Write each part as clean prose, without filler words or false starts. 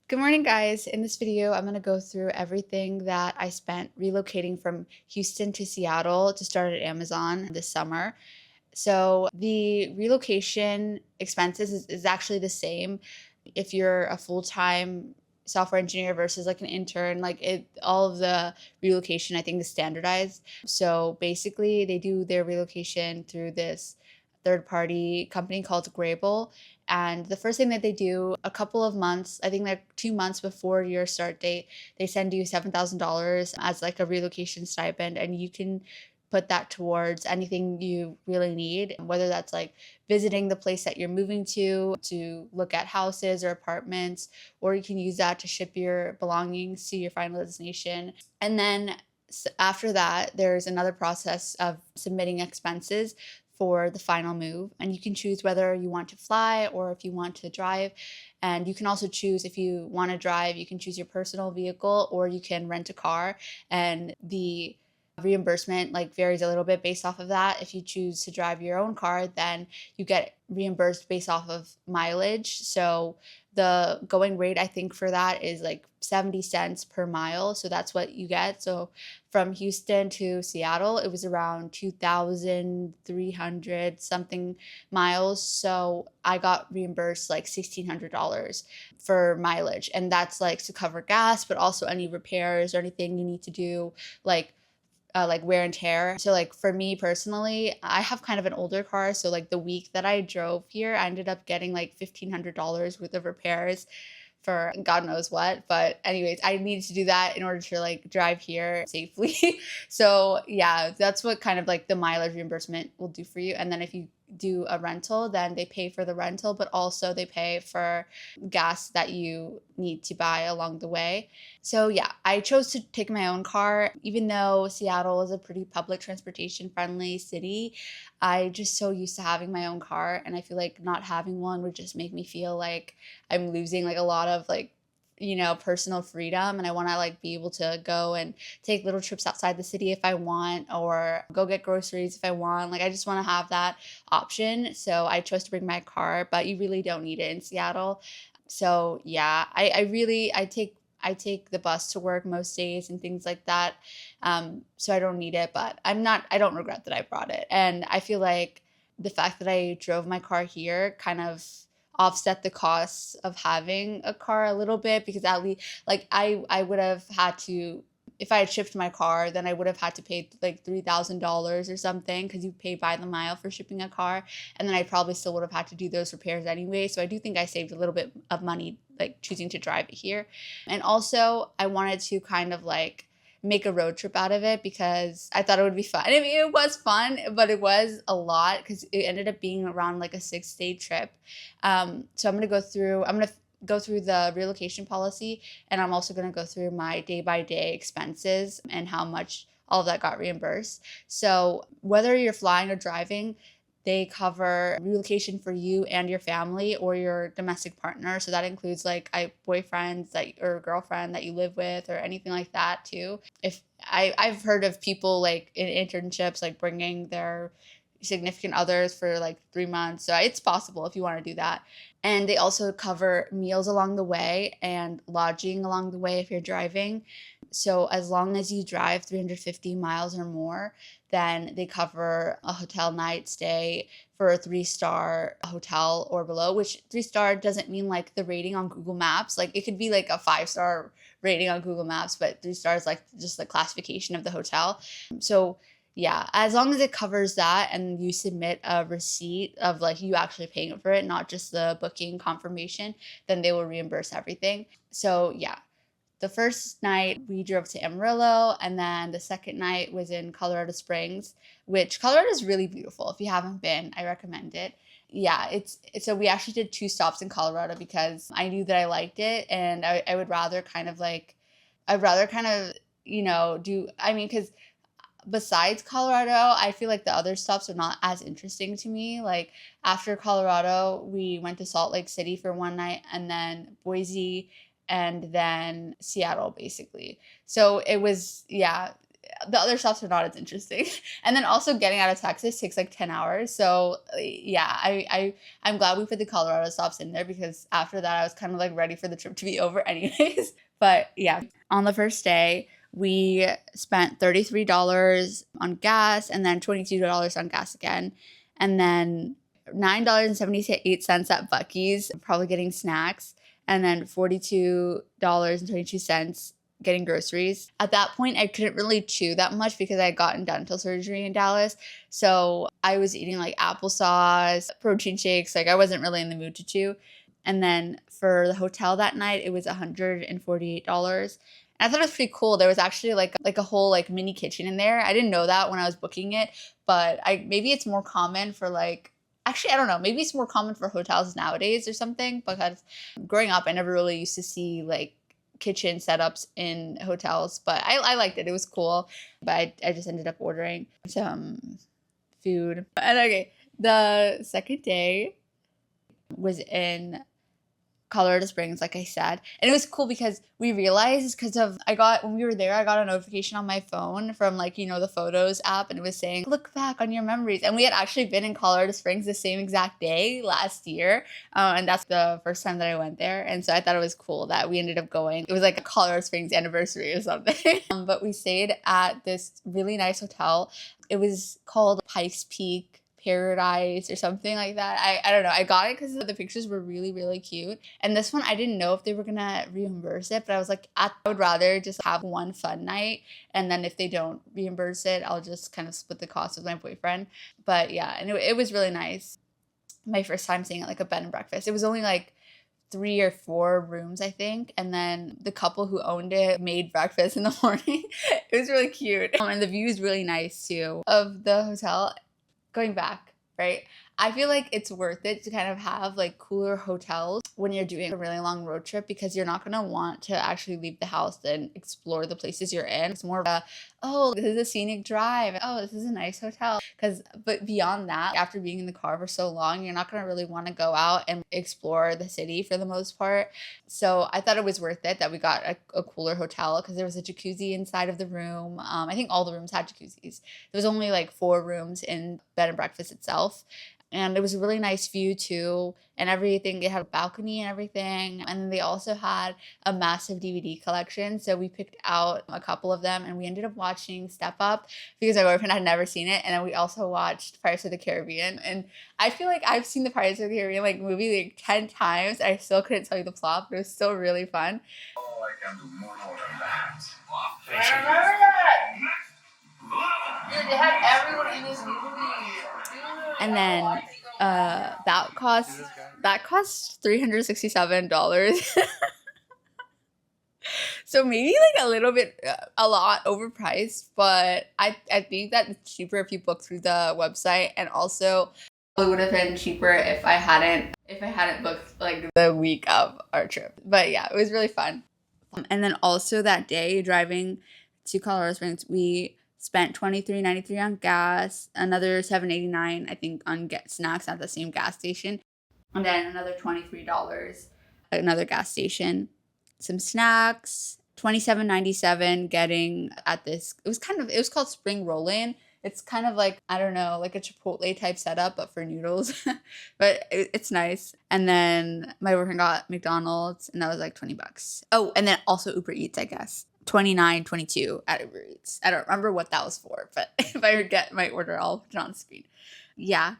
Good morning, guys. In this video, I'm going to go through everything that I spent relocating from Houston to Seattle to start at Amazon this summer. So, the relocation expenses is actually the same if you're a full-time software engineer versus like an intern. All of the relocation, I think, is standardized. So, basically, they do their relocation through this third party company called Grable. And the first thing that they do, a couple of months, I think like 2 months before your start date, they send you $7,000 as like a relocation stipend, and you can put that towards anything you really need, whether that's like visiting the place that you're moving to look at houses or apartments, or you can use that to ship your belongings to your final destination. And then after that, there's another process of submitting expenses for the final move. And you can choose whether you want to fly or if you want to drive. And you can also choose, if you want to drive, you can choose your personal vehicle or you can rent a car. And the reimbursement like varies a little bit based off of that. If you choose to drive your own car, then you get reimbursed based off of mileage. So the going rate, I think, for that is like 70 cents per mile. So that's what you get. So from Houston to Seattle, it was around 2,300 something miles. So I got reimbursed like $1,600 for mileage. And that's like to cover gas, but also any repairs or anything you need to do, like wear and tear. So like for me personally, I have kind of an older car. So like the week that I drove here, I ended up getting like $1,500 worth of repairs for God knows what. But anyways, I needed to do that in order to like drive here safely. So yeah, that's what kind of like the mileage reimbursement will do for you. And then if you do a rental, then they pay for the rental, but also they pay for gas that you need to buy along the way. So yeah, I chose to take my own car. Even though Seattle is a pretty public transportation friendly city, I just so used to having my own car, and I feel like not having one would just make me feel like I'm losing like a lot of like personal freedom. And I want to like be able to go and take little trips outside the city if I want, or go get groceries if I want. Like I just want to have that option. So I chose to bring my car, but you really don't need it in Seattle. So yeah, I take the bus to work most days and things like that. So I don't need it, but I don't regret that I brought it. And I feel like the fact that I drove my car here kind of offset the costs of having a car a little bit, because at least like I would have had to, if I had shipped my car, then I would have had to pay like $3,000 or something, because you pay by the mile for shipping a car, and then I probably still would have had to do those repairs anyway. So I do think I saved a little bit of money like choosing to drive it here. And also I wanted to kind of like make a road trip out of it, because I thought it would be fun. I mean, it was fun, but it was a lot because it ended up being around like a 6-day trip. So I'm gonna go through the relocation policy, and I'm also gonna go through my day by day expenses and how much all of that got reimbursed. So whether you're flying or driving, they cover relocation for you and your family or your domestic partner. So that includes like boyfriends that or girlfriend that you live with or anything like that too. If I've heard of people like in internships like bringing their significant others for like 3 months. So it's possible if you want to do that. And they also cover meals along the way and lodging along the way if you're driving. So as long as you drive 350 miles or more, then they cover a hotel night stay for a 3-star hotel or below, which 3-star doesn't mean like the rating on Google Maps. Like it could be like a 5-star rating on Google Maps, but 3 stars like just the classification of the hotel. So yeah, as long as it covers that and you submit a receipt of like you actually paying for it, not just the booking confirmation, then they will reimburse everything. So yeah, the first night we drove to Amarillo, and then the second night was in Colorado Springs, which Colorado is really beautiful. If you haven't been, I recommend it. Yeah, so we actually did 2 stops in Colorado because I knew that I liked it, and I would rather kind of like, I'd rather kind of, do, I mean, because besides Colorado, I feel like the other stops are not as interesting to me. Like after Colorado, we went to Salt Lake City for one night, and then Boise, and then Seattle basically. So it was, yeah, the other stops are not as interesting. And then also getting out of Texas takes like 10 hours. So yeah, I'm glad we put the Colorado stops in there because after that I was kind of like ready for the trip to be over anyways. But yeah, on the first day, we spent $33 on gas and then $22 on gas again. And then $9.78 at Buc-ee's, probably getting snacks, and then $42.22 getting groceries. At that point, I couldn't really chew that much because I had gotten dental surgery in Dallas. So I was eating like applesauce, protein shakes. Like I wasn't really in the mood to chew. And then for the hotel that night, it was $148. And I thought it was pretty cool. There was actually like a whole like mini kitchen in there. I didn't know that when I was booking it, but maybe it's more common for like, actually, I don't know. Maybe it's more common for hotels nowadays or something, because growing up, I never really used to see like kitchen setups in hotels, but I liked it. It was cool, but I just ended up ordering some food. And okay, the second day was in Colorado Springs, like I said. And it was cool because we realized, when we were there, I got a notification on my phone from like, you know, the Photos app, and it was saying, look back on your memories. And we had actually been in Colorado Springs the same exact day last year. And that's the first time that I went there. And so I thought it was cool that we ended up going. It was like a Colorado Springs anniversary or something. But we stayed at this really nice hotel. It was called Pikes Peak Paradise or something like that. I don't know. I got it because the pictures were really, really cute. And this one, I didn't know if they were gonna reimburse it, but I was like, I would rather just have one fun night, and then if they don't reimburse it, I'll just kind of split the cost with my boyfriend. But yeah, and it was really nice. My first time staying at like a bed and breakfast. It was only like 3 or 4 rooms, I think. And then the couple who owned it made breakfast in the morning. It was really cute. And the view is really nice too of the hotel. Going back, right? I feel like it's worth it to kind of have like cooler hotels when you're doing a really long road trip, because you're not going to want to actually leave the house and explore the places you're in. It's more of a, oh, this is a scenic drive. Oh, this is a nice hotel. But beyond that, after being in the car for so long, you're not going to really want to go out and explore the city for the most part. So I thought it was worth it that we got a cooler hotel, because there was a jacuzzi inside of the room. I think all the rooms had jacuzzis. There was only like 4 rooms in bed and breakfast itself. And it was a really nice view too, and everything. It had a balcony and everything. And then they also had a massive DVD collection. So we picked out a couple of them, and we ended up watching Step Up because my boyfriend had never seen it. And then we also watched Pirates of the Caribbean. And I feel like I've seen the Pirates of the Caribbean like movie like 10 times. I still couldn't tell you the plot, but it was still really fun. Oh, I can do more than that. I remember that. Dude, they had everyone in this movie. And then that cost $367. So maybe like a lot overpriced, but I think that it's cheaper if you book through the website, and also it would have been cheaper if I hadn't booked like the week of our trip. But yeah, it was really fun. And then also that day driving to Colorado Springs, we spent $23.93 on gas, another $7.89 I think on snacks at the same gas station, and then another $23 at another gas station. Some snacks, $27.97 getting at this. It was called Spring Roll-In. It's kind of like, I don't know, like a Chipotle type setup, but for noodles. But it's nice. And then my boyfriend got McDonald's, and that was like $20. Oh, and then also Uber Eats, I guess. $29.22 at Uber Eats. I don't remember what that was for, but if I get my order, I'll put it on screen. Yeah.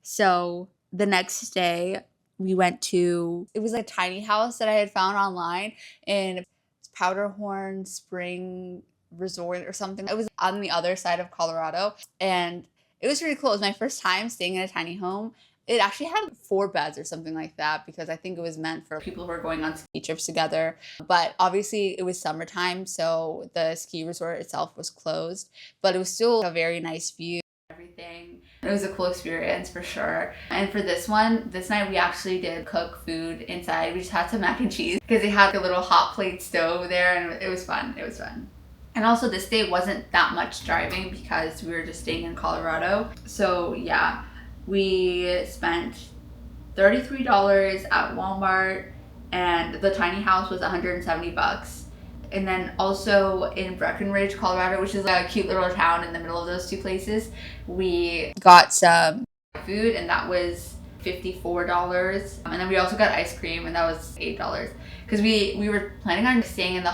So the next day we went to, it was a tiny house that I had found online in Powderhorn Spring Resort or something. It was on the other side of Colorado, and it was really cool. It was my first time staying in a tiny home. It actually had 4 beds or something like that, because I think it was meant for people who are going on ski trips together. But obviously it was summertime, so the ski resort itself was closed, but it was still a very nice view. Everything. It was a cool experience for sure. And for this night we actually did cook food inside. We just had some mac and cheese because they had a little hot plate stove there, and it was fun. It was fun. And also this day wasn't that much driving because we were just staying in Colorado. So yeah. We spent $33 at Walmart, and the tiny house was $170. And then also in Breckenridge, Colorado, which is a cute little town in the middle of those two places, we got some food, and that was $54. And then we also got ice cream, and that was $8. Because we were planning on staying in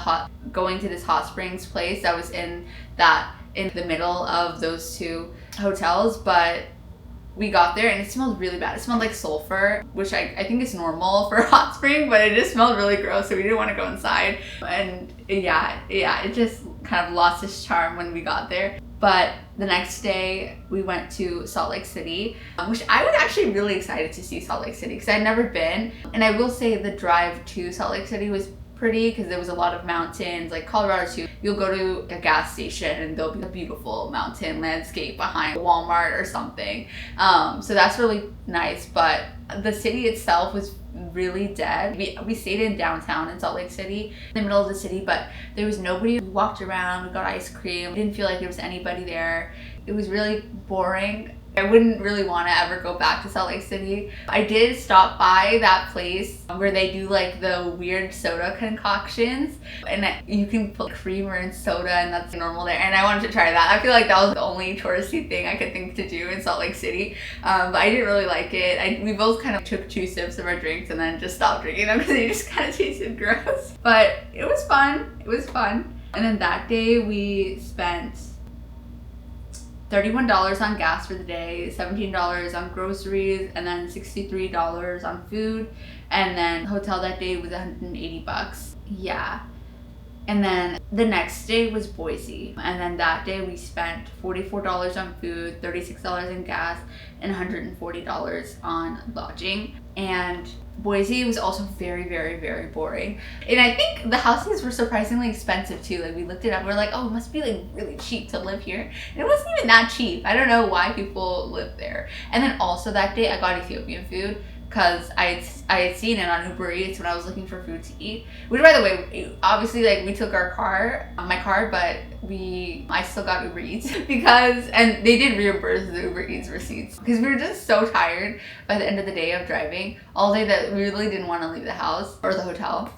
going to this hot springs place that was in the middle of those two hotels, but we got there and it smelled really bad. It smelled like sulfur, which I think is normal for a hot spring, but it just smelled really gross, so we didn't want to go inside. And yeah, it just kind of lost its charm when we got there. But the next day we went to Salt Lake City, which I was actually really excited to see Salt Lake City because I'd never been. And I will say the drive to Salt Lake City was pretty because there was a lot of mountains. Like Colorado too, you'll go to a gas station and there'll be a beautiful mountain landscape behind Walmart or something. So that's really nice, but the city itself was really dead. We stayed in downtown in Salt Lake City, in the middle of the city, but there was nobody. We walked around, we got ice cream. Didn't feel like there was anybody there. It was really boring. I wouldn't really want to ever go back to Salt Lake City. I did stop by that place where they do like the weird soda concoctions, and you can put creamer in soda, and that's normal there. And I wanted to try that. I feel like that was the only touristy thing I could think to do in Salt Lake City, but I didn't really like it. We both kind of took 2 sips of our drinks and then just stopped drinking them because they just kind of tasted gross. But it was fun. It was fun. And then that day we spent $31 on gas for the day, $17 on groceries, and then $63 on food. And then hotel that day was $180. Yeah. And then the next day was Boise. And then that day we spent $44 on food, $36 in gas, and $140 on lodging. And Boise was also very, very, very boring. And I think the houses were surprisingly expensive too. Like we looked it up, we're like, oh, it must be like really cheap to live here. And it wasn't even that cheap. I don't know why people live there. And then also that day I got Ethiopian food because I had seen it on Uber Eats when I was looking for food to eat. Which, by the way, obviously, like we took my car, but I still got Uber Eats and they did reimburse the Uber Eats receipts because we were just so tired by the end of the day of driving all day that we really didn't want to leave the house or the hotel.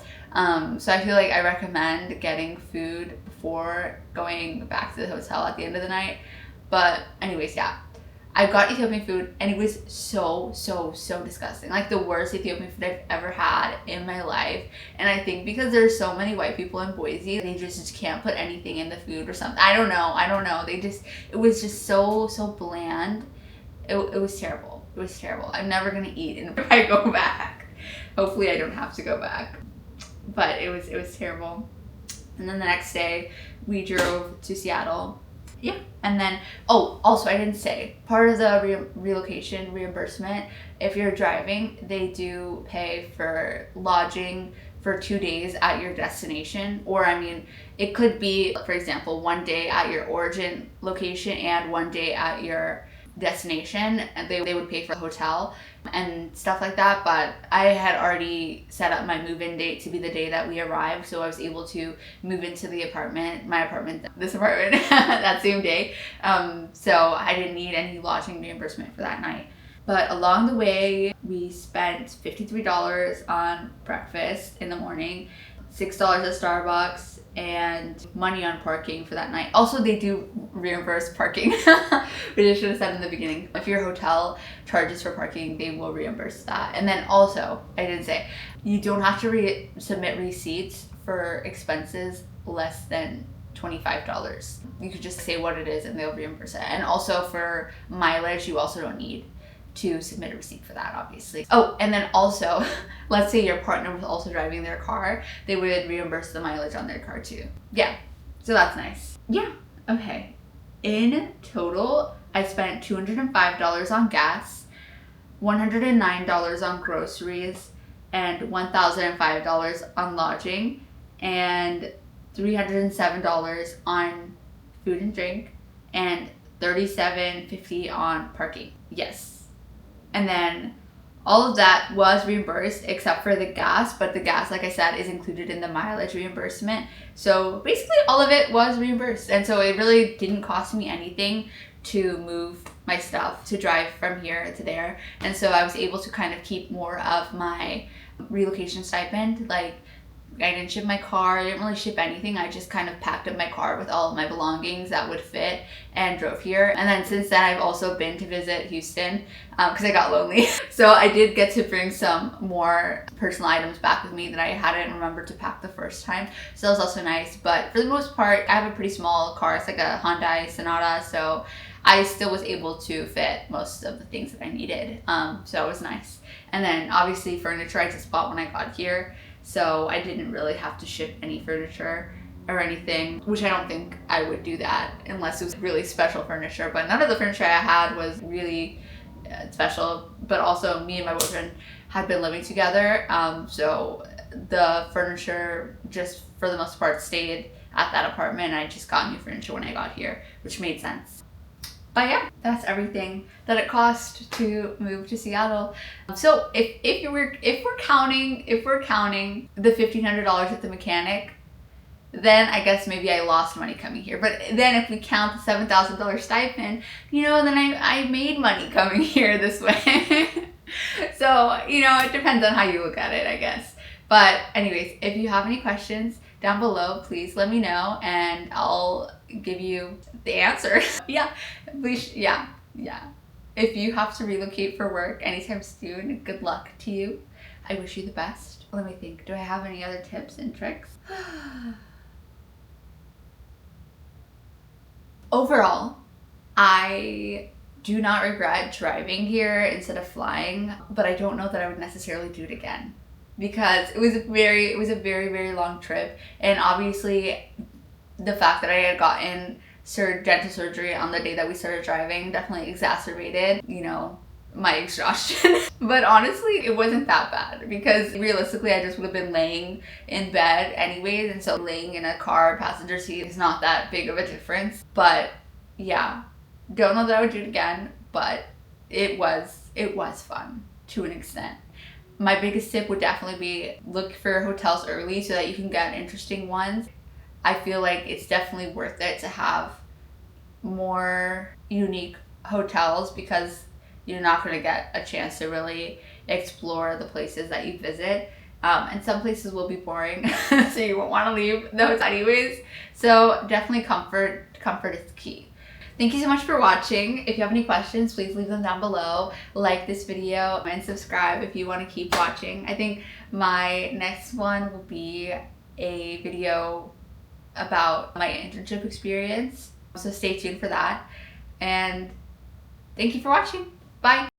So I feel like I recommend getting food before going back to the hotel at the end of the night. But anyways, yeah. I got Ethiopian food and it was so disgusting. Like the worst Ethiopian food I've ever had in my life. And I think because there's so many white people in Boise, they just can't put anything in the food or something. I don't know. It was just so bland. It was terrible. It was terrible. I'm never gonna eat if I go back. Hopefully I don't have to go back. But it was terrible. And then the next day we drove to Seattle. Yeah. And then, also I didn't say, part of the relocation reimbursement, if you're driving, they do pay for lodging for 2 days at your destination. Or, I mean, it could be, for example, 1 day at your origin location and 1 day at your destination, and they would pay for the hotel and stuff like that. But I had already set up my move-in date to be the day that we arrived, so I was able to move into this apartment that same day. So I didn't need any lodging reimbursement for that night. But along the way we spent $53 on breakfast in the morning, $6 at Starbucks, and money on parking for that night. Also, they do reimburse parking, which I should have said in the beginning. If your hotel charges for parking, they will reimburse that. And then also, I didn't say, you don't have to submit receipts for expenses less than $25. You could just say what it is and they'll reimburse it. And also for mileage, you also don't need to submit a receipt for that, obviously. Oh, and then also, let's say your partner was also driving their car, they would reimburse the mileage on their car too. Yeah, so that's nice. Yeah, okay. In total, I spent $205 on gas, $109 on groceries, and $1,005 on lodging, and $307 on food and drink, and $37.50 on parking. Yes. And then all of that was reimbursed except for the gas, but the gas, like I said, is included in the mileage reimbursement. So basically all of it was reimbursed. And so it really didn't cost me anything to move my stuff, to drive from here to there. And so I was able to kind of keep more of my relocation stipend, like I didn't ship my car. I didn't really ship anything. I just kind of packed up my car with all of my belongings that would fit and drove here. And then since then, I've also been to visit Houston because I got lonely. So I did get to bring some more personal items back with me that I hadn't remembered to pack the first time. So that was also nice. But for the most part, I have a pretty small car. It's like a Hyundai Sonata. So I still was able to fit most of the things that I needed. So it was nice. And then obviously furniture I just bought when I got here. So I didn't really have to ship any furniture or anything, which I don't think I would do that unless it was really special furniture. But none of the furniture I had was really special. But also me and my boyfriend had been living together. So the furniture just for the most part stayed at that apartment. I just got new furniture when I got here, which made sense. But yeah, that's everything that it cost to move to Seattle. So if we're counting the $1,500 at the mechanic, then I guess maybe I lost money coming here. But then if we count the $7,000 stipend, then I made money coming here this way. So, it depends on how you look at it, I guess. But anyways, if you have any questions down below, please let me know and I'll give you the answer. Yeah, please, yeah. If you have to relocate for work anytime soon, good luck to you. I wish you the best. Let me think, do I have any other tips and tricks? Overall, I do not regret driving here instead of flying, but I don't know that I would necessarily do it again because it was a very, very long trip. And obviously the fact that I had gotten dental surgery on the day that we started driving definitely exacerbated, my exhaustion. But honestly, it wasn't that bad because realistically, I just would have been laying in bed anyways. And so laying in a car passenger seat is not that big of a difference. But yeah, don't know that I would do it again, but it was fun to an extent. My biggest tip would definitely be look for hotels early so that you can get interesting ones. I feel like it's definitely worth it to have more unique hotels because you're not going to get a chance to really explore the places that you visit. And some places will be boring, so you won't want to leave those anyways. So definitely comfort is key. Thank you so much for watching. If you have any questions, please leave them down below. Like this video and subscribe if you want to keep watching. I think my next one will be a video about my internship experience. So stay tuned for that. And thank you for watching. Bye.